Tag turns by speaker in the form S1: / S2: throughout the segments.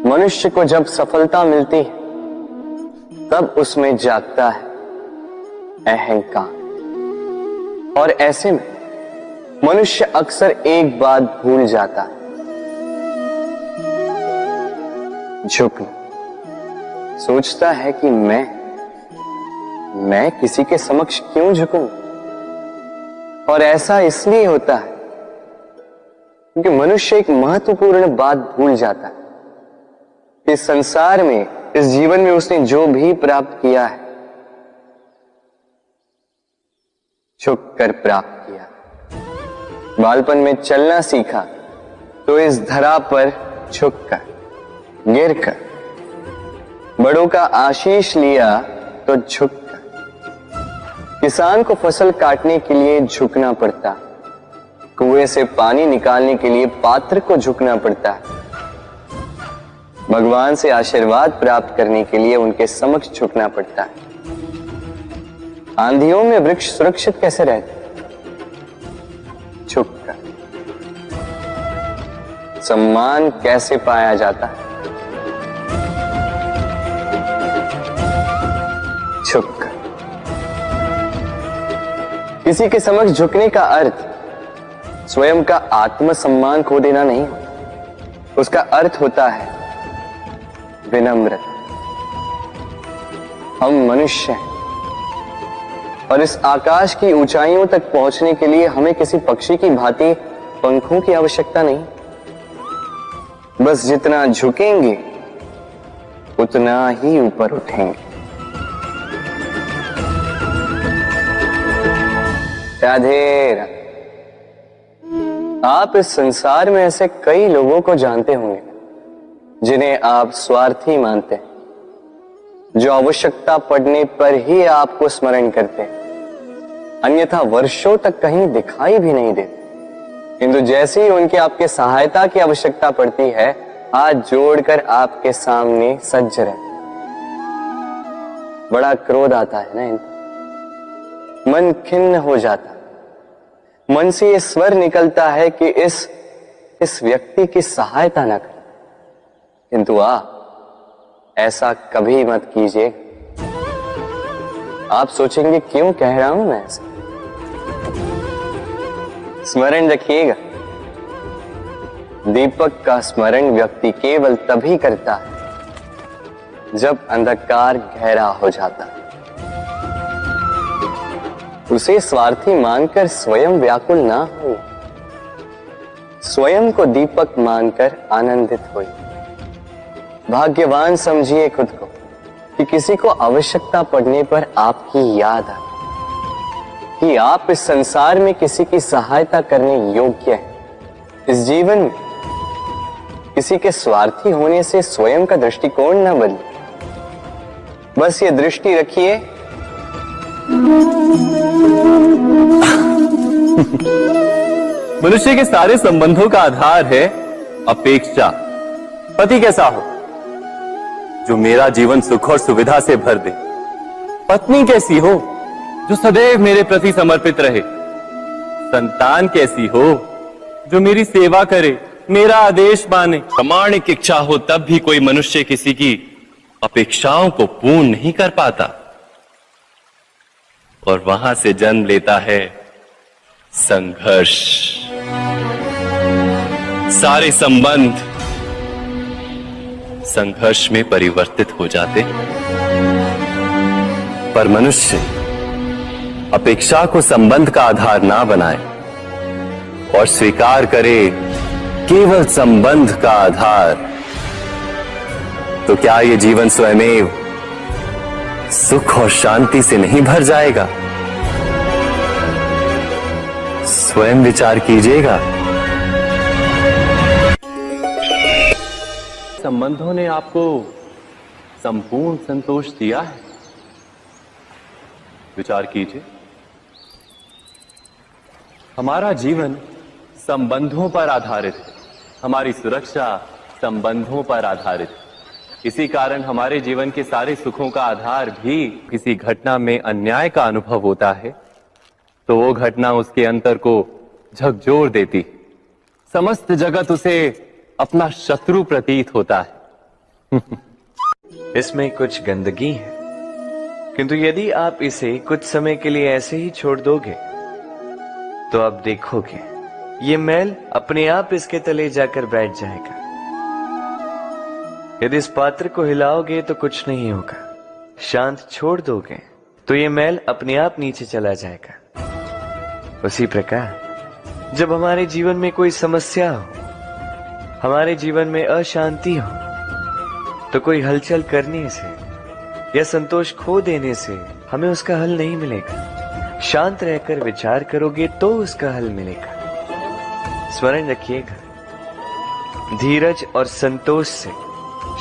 S1: मनुष्य को जब सफलता मिलती है तब उसमें जागता है अहंकार, और ऐसे में मनुष्य अक्सर एक बात भूल जाता है, झुकना। सोचता है कि मैं किसी के समक्ष क्यों झुकूं? और ऐसा इसलिए होता है क्योंकि मनुष्य एक महत्वपूर्ण बात भूल जाता है। इस संसार में, इस जीवन में उसने जो भी प्राप्त किया है, झुक कर प्राप्त किया। बालपन में चलना सीखा तो इस धरा पर झुककर, गिरकर। बड़ों का आशीष लिया तो झुककर। किसान को फसल काटने के लिए झुकना पड़ता, कुएं से पानी निकालने के लिए पात्र को झुकना पड़ता है। भगवान से आशीर्वाद प्राप्त करने के लिए उनके समक्ष झुकना पड़ता है। आंधियों में वृक्ष सुरक्षित कैसे रहते? झुककर। सम्मान कैसे पाया जाता है? झुककर। किसी के समक्ष झुकने का अर्थ स्वयं का आत्मसम्मान खो देना नहीं, उसका अर्थ होता है विनम्र। हम मनुष्य हैं और इस आकाश की ऊंचाइयों तक पहुंचने के लिए हमें किसी पक्षी की भांति पंखों की आवश्यकता नहीं। बस जितना झुकेंगे उतना ही ऊपर उठेंगे। राधे राधे। आप इस संसार में ऐसे कई लोगों को जानते होंगे जिन्हें आप स्वार्थी मानते हैं, जो आवश्यकता पड़ने पर ही आपको स्मरण करते हैं, अन्यथा वर्षों तक कहीं दिखाई भी नहीं देते। किंतु जैसे ही उनके आपके सहायता की आवश्यकता पड़ती है, हाथ जोड़कर आपके सामने सज्ज रहते। बड़ा क्रोध आता है ना इनको, मन खिन्न हो जाता है। मन से ये स्वर निकलता है कि इस व्यक्ति की सहायता न करें। किंतु ऐसा कभी मत कीजिए। आप सोचेंगे क्यों कह रहा हूं मैं ऐसा? स्मरण रखिएगा, दीपक का स्मरण व्यक्ति केवल तभी करता है जब अंधकार गहरा हो जाता है। उसे स्वार्थी मानकर स्वयं व्याकुल ना हो, स्वयं को दीपक मानकर आनंदित होइए। भाग्यवान समझिए खुद को कि किसी को आवश्यकता पड़ने पर आपकी याद आए, कि आप इस संसार में किसी की सहायता करने योग्य हैं। इस जीवन में किसी के स्वार्थी होने से स्वयं का दृष्टिकोण न बदले। बस ये दृष्टि रखिए,
S2: मनुष्य के सारे संबंधों का आधार है अपेक्षा। पति कैसा हो जो मेरा जीवन सुख और सुविधा से भर दे, पत्नी कैसी हो जो सदैव मेरे प्रति समर्पित रहे, संतान कैसी हो जो मेरी सेवा करे, मेरा आदेश माने। प्रामाणिक इच्छा हो तब भी कोई मनुष्य किसी की अपेक्षाओं को पूर्ण नहीं कर पाता, और वहां से जन्म लेता है संघर्ष। सारे संबंध संघर्ष में परिवर्तित हो जाते। पर मनुष्य अपेक्षा को संबंध का आधार ना बनाए और स्वीकार करे केवल संबंध का आधार, तो क्या ये जीवन स्वयमेव सुख और शांति से नहीं भर जाएगा? स्वयं विचार कीजिएगा। संबंधों ने आपको संपूर्ण संतोष दिया है? विचार कीजिए। हमारा जीवन संबंधों पर आधारित है, हमारी सुरक्षा संबंधों पर आधारित है। इसी कारण हमारे जीवन के सारे सुखों का आधार भी किसी घटना में अन्याय का अनुभव होता है तो वो घटना उसके अंतर को झकझोर देती, समस्त जगत उसे अपना शत्रु प्रतीत होता है।
S3: इसमें कुछ गंदगी है, किंतु यदि आप इसे कुछ समय के लिए ऐसे ही छोड़ दोगे तो आप देखोगे ये मैल अपने आप इसके तले जाकर बैठ जाएगा। यदि इस पात्र को हिलाओगे तो कुछ नहीं होगा, शांत छोड़ दोगे तो ये मैल अपने आप नीचे चला जाएगा। उसी प्रकार जब हमारे जीवन में कोई समस्या हो, हमारे जीवन में अशांति हो, तो कोई हलचल करने से या संतोष खो देने से हमें उसका हल नहीं मिलेगा। शांत रहकर विचार करोगे तो उसका हल मिलेगा। स्मरण रखिएगा, धीरज और संतोष से,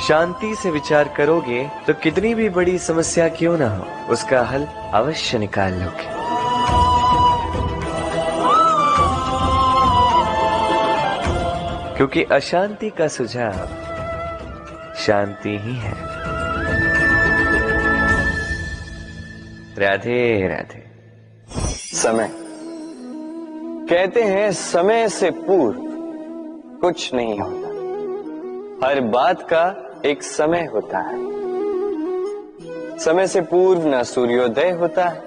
S3: शांति से विचार करोगे तो कितनी भी बड़ी समस्या क्यों ना हो, उसका हल अवश्य निकाल लोगे। क्योंकि अशांति का सुझाव शांति ही है। राधे राधे।
S1: समय, कहते हैं समय से पूर्व कुछ नहीं होता, हर बात का एक समय होता है। समय से पूर्व न सूर्योदय होता है,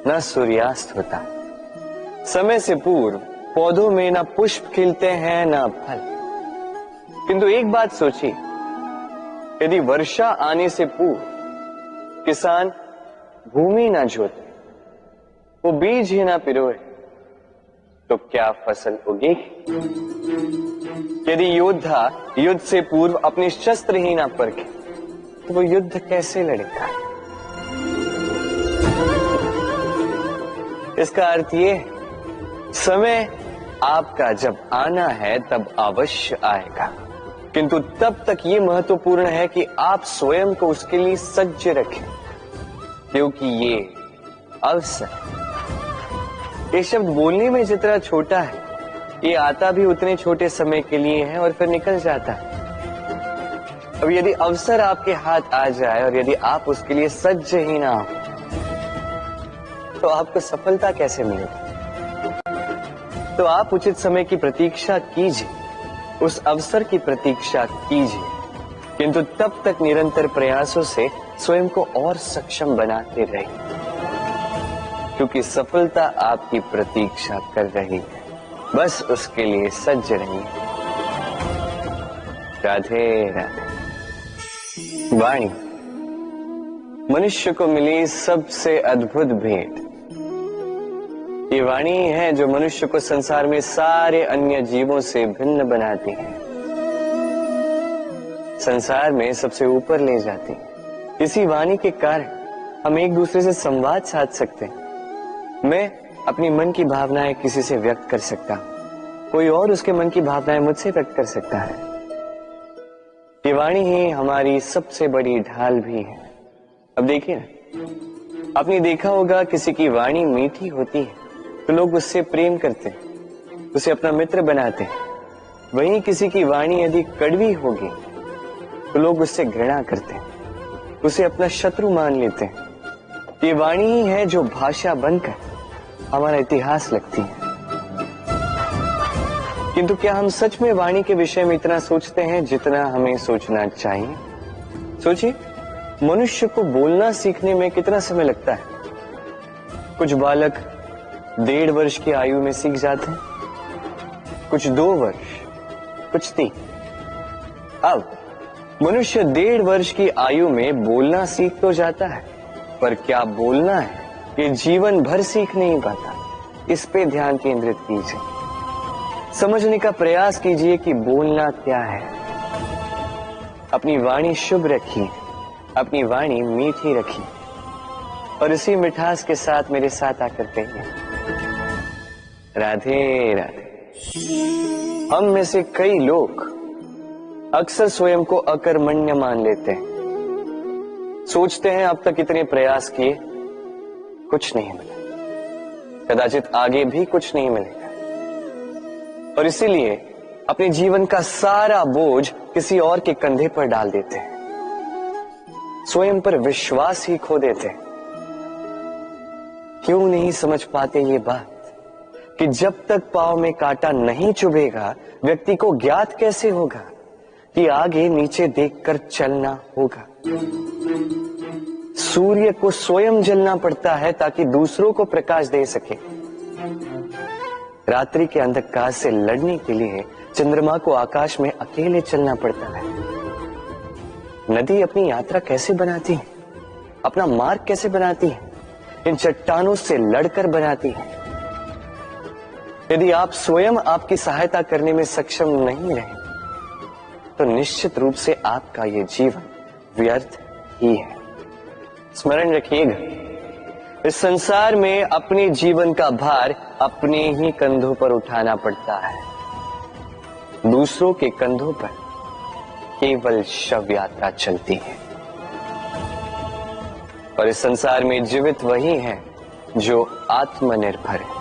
S1: न सूर्यास्त होता है। समय से पूर्व पौधों में न पुष्प खिलते हैं न फल। किंतु एक बात सोचिए, यदि वर्षा आने से पूर्व किसान भूमि ना जोते, वो बीज ही ना पिरोए, तो क्या फसल उगेगी? यदि योद्धा युद्ध से पूर्व अपने शस्त्र ही ना परखे, तो वो युद्ध कैसे लड़ेगा? इसका अर्थ ये है, समय आपका जब आना है तब अवश्य आएगा, किंतु तब तक ये महत्वपूर्ण है कि आप स्वयं को उसके लिए सज्ज रखें, क्योंकि ये अवसर, ये शब्द बोलने में जितना छोटा है, ये आता भी उतने छोटे समय के लिए है और फिर निकल जाता है। अब यदि अवसर आपके हाथ आ जाए और यदि आप उसके लिए सज्ज ही ना हो, तो आपको सफलता कैसे मिलेगी? तो आप उचित समय की प्रतीक्षा कीजिए, उस अवसर की प्रतीक्षा कीजिए, किंतु तब तक निरंतर प्रयासों से स्वयं को और सक्षम बनाते रहिए, क्योंकि सफलता आपकी प्रतीक्षा कर रही है। बस उसके लिए सज्ज रहिए। राधे राधे। वाणी मनुष्य को मिली सबसे अद्भुत भेंट। ये वाणी है जो मनुष्य को संसार में सारे अन्य जीवों से भिन्न बनाती है, संसार में सबसे ऊपर ले जाती है। इसी वाणी के कारण हम एक दूसरे से संवाद साध सकते हैं। मैं अपनी मन की भावनाएं किसी से व्यक्त कर सकता हूं, कोई और उसके मन की भावनाएं मुझसे व्यक्त कर सकता है। ये वाणी ही हमारी सबसे बड़ी ढाल भी है। अब देखिए ना, आपने देखा होगा किसी की वाणी मीठी होती है तो लोग उससे प्रेम करते हैं, उसे अपना मित्र बनाते हैं। वहीं किसी की वाणी यदि कड़वी होगी तो लोग उससे घृणा करते हैं, उसे अपना शत्रु मान लेते हैं। ये वाणी ही है जो भाषा बनकर हमारा इतिहास लगती है। किंतु क्या हम सच में वाणी के विषय में इतना सोचते हैं जितना हमें सोचना चाहिए? सोचिए, मनुष्य को बोलना सीखने में कितना समय लगता है? कुछ बालक 1.5 वर्ष की आयु में सीख जाते हैं, कुछ 2 वर्ष, कुछ 3। अब मनुष्य 1.5 वर्ष की आयु में बोलना सीख तो जाता है, पर क्या बोलना है ये जीवन भर सीख नहीं पाता। इस पे ध्यान केंद्रित कीजिए, समझने का प्रयास कीजिए कि बोलना क्या है। अपनी वाणी शुभ रखिए, अपनी वाणी मीठी रखिए, और इसी मिठास के साथ मेरे साथ आकर कहिए, राधे राधे। हम में से कई लोग अक्सर स्वयं को अकर्मण्य मान लेते हैं, सोचते हैं अब तक इतने प्रयास किए, कुछ नहीं मिला, कदाचित आगे भी कुछ नहीं मिलेगा, और इसीलिए अपने जीवन का सारा बोझ किसी और के कंधे पर डाल देते हैं, स्वयं पर विश्वास ही खो देते हैं। क्यों नहीं समझ पाते ये बात कि जब तक पांव में कांटा नहीं चुभेगा व्यक्ति को ज्ञात कैसे होगा कि आगे नीचे देखकर चलना होगा। सूर्य को स्वयं जलना पड़ता है ताकि दूसरों को प्रकाश दे सके। रात्रि के अंधकार से लड़ने के लिए चंद्रमा को आकाश में अकेले चलना पड़ता है। नदी अपनी यात्रा कैसे बनाती है, अपना मार्ग कैसे बनाती है? इन चट्टानों से लड़कर बनाती है। यदि आप स्वयं आपकी सहायता करने में सक्षम नहीं रहे तो निश्चित रूप से आपका यह जीवन व्यर्थ ही है। स्मरण रखिएगा, इस संसार में अपने जीवन का भार अपने ही कंधों पर उठाना पड़ता है। दूसरों के कंधों पर केवल शव यात्रा चलती है। और इस संसार में जीवित वही है जो आत्मनिर्भर है।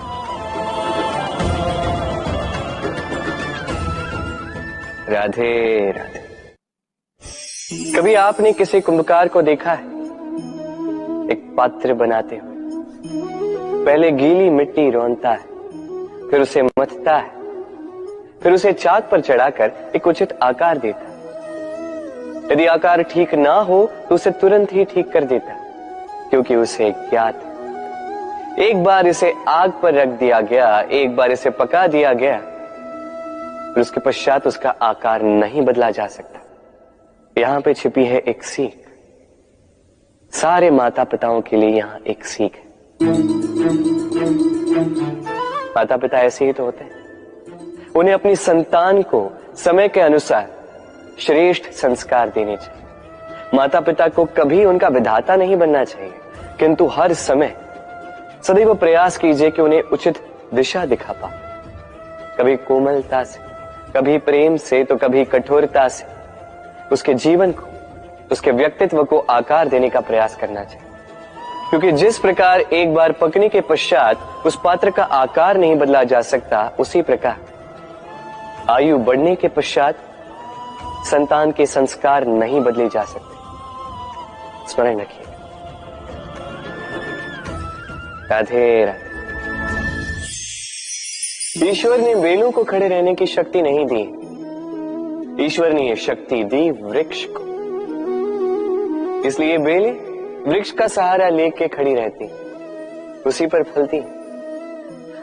S1: राधे राधे। कभी आपने किसी कुंभकार को देखा है एक पात्र बनाते हुए? पहले गीली मिट्टी रौंदता है, फिर उसे मथता है, फिर उसे चाक पर चढ़ाकर एक उचित आकार देता है। यदि आकार ठीक ना हो तो उसे तुरंत ही ठीक कर देता है, क्योंकि उसे ज्ञात है एक बार इसे आग पर रख दिया गया, एक बार इसे पका दिया गया, फिर उसके पश्चात उसका आकार नहीं बदला जा सकता। यहां पे छिपी है एक सीख। सारे माता पिताओं के लिए यहां एक सीख है। माता पिता ऐसे ही तो होते हैं। उन्हें अपनी संतान को समय के अनुसार श्रेष्ठ संस्कार देने चाहिए। माता पिता को कभी उनका विधाता नहीं बनना चाहिए, किंतु हर समय सदैव प्रयास कीजिए कि उन्हें उचित दिशा दिखा पाओ। कभी कोमलता से, कभी प्रेम से, तो कभी कठोरता से उसके जीवन को, उसके व्यक्तित्व को आकार देने का प्रयास करना चाहिए। क्योंकि जिस प्रकार एक बार पकने के पश्चात उस पात्र का आकार नहीं बदला जा सकता, उसी प्रकार आयु बढ़ने के पश्चात संतान के संस्कार नहीं बदले जा सकते। स्मरण रखिए। राधे राधे। ईश्वर ने बेलों को खड़े रहने की शक्ति नहीं दी, ईश्वर ने यह शक्ति दी वृक्ष को। इसलिए बेलें वृक्ष का सहारा लेके खड़ी रहती, उसी पर फलती।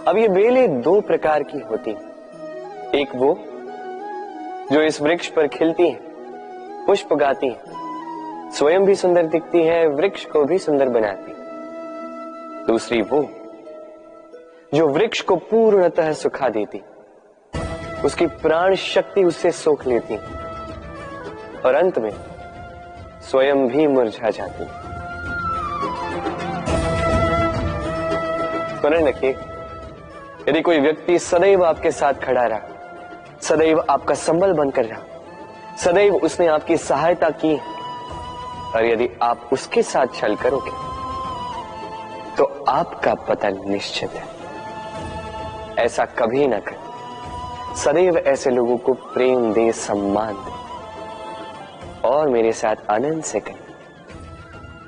S1: अब ये बेलें दो प्रकार की होती, एक वो जो इस वृक्ष पर खिलती है, पुष्प गाती है, स्वयं भी सुंदर दिखती है, वृक्ष को भी सुंदर बनाती। दूसरी वो जो वृक्ष को पूर्णतः सुखा देती, उसकी प्राण शक्ति उससे सोख लेती और अंत में स्वयं भी मुरझा जाती। स्मरण रखिए, यदि कोई व्यक्ति सदैव आपके साथ खड़ा रहा, सदैव आपका संबल बनकर रहा, सदैव उसने आपकी सहायता की, और यदि आप उसके साथ छल करोगे तो आपका पतन निश्चित है। ऐसा कभी ना करें। सदैव ऐसे लोगों को प्रेम दे, सम्मान दे और मेरे साथ आनंद से करें।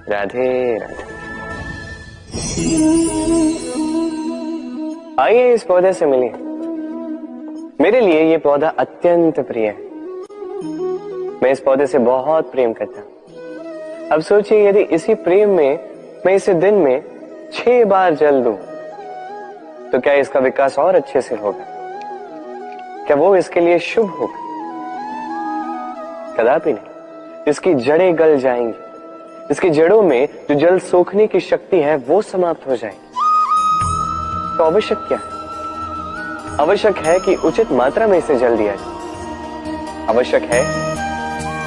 S1: राधे राधे। आइए इस पौधे से मिलिए। मेरे लिए ये पौधा अत्यंत प्रिय है। मैं इस पौधे से बहुत प्रेम करता हूं। अब सोचिए, यदि इसी प्रेम में मैं इसे दिन में 6 बार जल दूं तो क्या इसका विकास और अच्छे से होगा? क्या वो इसके लिए शुभ होगा? कदापि नहीं। इसकी जड़ें गल जाएंगी, इसकी जड़ों में जो जल सोखने की शक्ति है वो समाप्त हो जाएगी। तो आवश्यक क्या है? आवश्यक है कि उचित मात्रा में इसे जल दिया जाए। आवश्यक है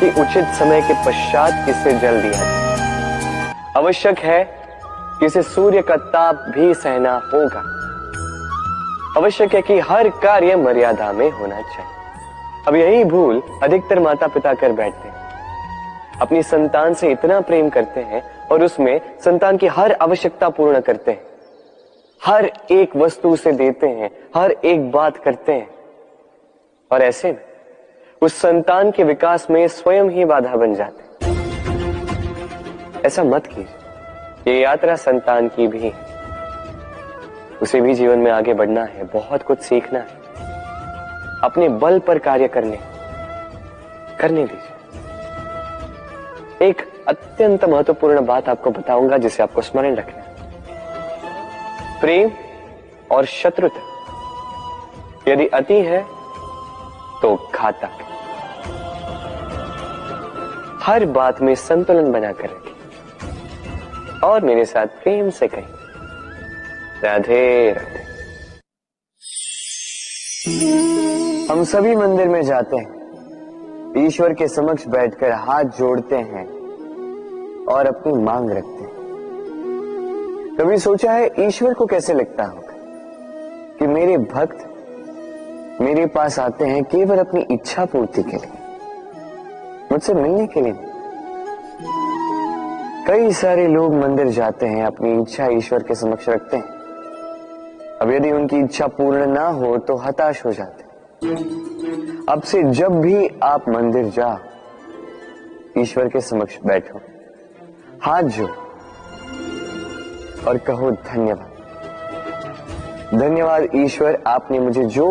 S1: कि उचित समय के पश्चात इसे जल दिया जाए। आवश्यक है कि इसे सूर्य का ताप भी सहना होगा। आवश्यक है कि हर कार्य मर्यादा में होना चाहिए। अब यही भूल अधिकतर माता पिता कर बैठते हैं। अपनी संतान से इतना प्रेम करते हैं और उसमें संतान की हर आवश्यकता पूर्ण करते हैं, हर एक वस्तु उसे देते हैं, हर एक बात करते हैं, और ऐसे में उस संतान के विकास में स्वयं ही बाधा बन जाते हैं। ऐसा मत कीजिए। ये यात्रा संतान की भी है। उसे भी जीवन में आगे बढ़ना है, बहुत कुछ सीखना है, अपने बल पर कार्य करने, करने दीजिए। एक अत्यंत महत्वपूर्ण बात आपको बताऊंगा जिसे आपको स्मरण रखना है। प्रेम और शत्रुता यदि अति है तो घातक। हर बात में संतुलन बनाकर रखें और मेरे साथ प्रेम से कहें, राधे राधे। हम सभी मंदिर में जाते हैं, ईश्वर के समक्ष बैठकर हाथ जोड़ते हैं और अपनी मांग रखते हैं। कभी सोचा है ईश्वर को कैसे लगता होगा कि मेरे भक्त मेरे पास आते हैं केवल अपनी इच्छा पूर्ति के लिए, मुझसे मिलने के लिए नहीं। कई सारे लोग मंदिर जाते हैं, अपनी इच्छा ईश्वर के समक्ष रखते हैं। अब यदि उनकी इच्छा पूर्ण ना हो तो हताश हो जाते हैं। अब से जब भी आप मंदिर जाओ, ईश्वर के समक्ष बैठो, हाथ जोड़ो और कहो धन्यवाद। धन्यवाद ईश्वर, आपने मुझे जो